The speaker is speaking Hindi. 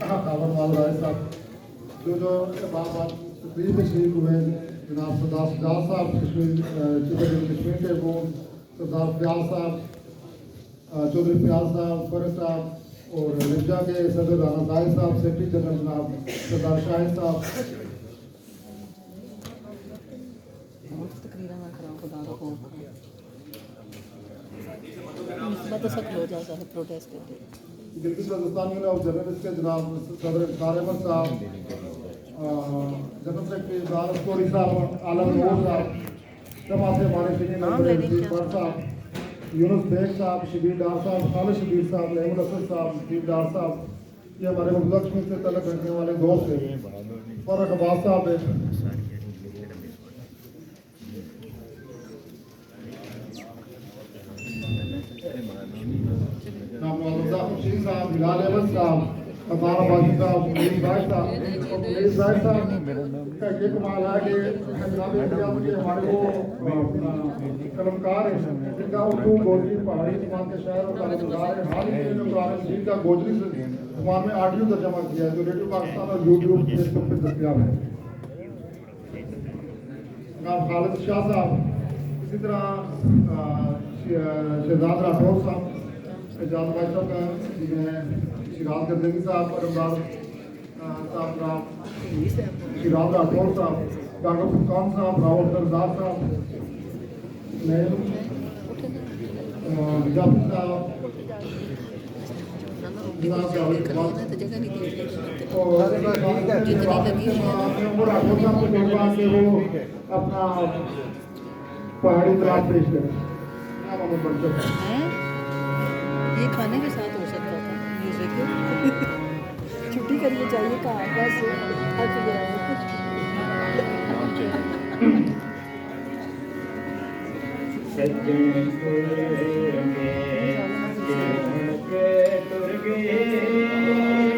खावर वाला साहब जो बाबा तकरीर में शरीक हुए जनाब सरदार सजाद साहब कश्मीर चौधरी कश्मीर के वो सरदार फयाज साहब चौधरी फयाज साहब फरज साहब और रिजा के सदर राना जाहिद साहब सेक्रेटरी जनरल जनाब सरदार शाहिद साहब Gilgit Baltistan union of journalist के जनाब सदर इफ्तार अहमद साहब जनरल सेक्रेटरी इमरान अस्कोरी साहब आलम नूर साहब जमा से हमारे सीनियर साहब यूनुस बेग साहब शबीर डार साहब खालिद शबीर साहब महमूद असद साहब शबीर डार साहब ये हमारे मुल्क से तलक रखने वाले दोस्त हैं फरक अब्बास साहब हैं साहब हिलाल अहमद साहब अतार बाजी साहब मुनीर भाई साहब का ये कमाल है कि जनाब इम्तियाज के हमारे वो कलमकार हैं जिनका उर्दू गोजरी पहाड़ी जुबान के शायर और कलाकार हैं हाल ही में कुरान शरीफ का गोजरी जुबान में ऑडियो तर्जमा किया है जो रेडियो पाकिस्तान और यूट्यूब फेसबुक पर दस्तयाब है जनाब खालिद शाह साहब इसी तरह शहजाद राठौर साहब एजाज भाई साहब का जिन्हें शिराज गंदगी साहब और इमरान साहब शिराज राठौर साहब डॉक्टर फुरकान साहब रावल सरदार साहब निजाम साहब अपना पहाड़ी तलाश पेश करें ये खाने के साथ हो सकता था म्यूजिक छुट्टी करनी चाहिए कहाँ बस हट गया सज्जन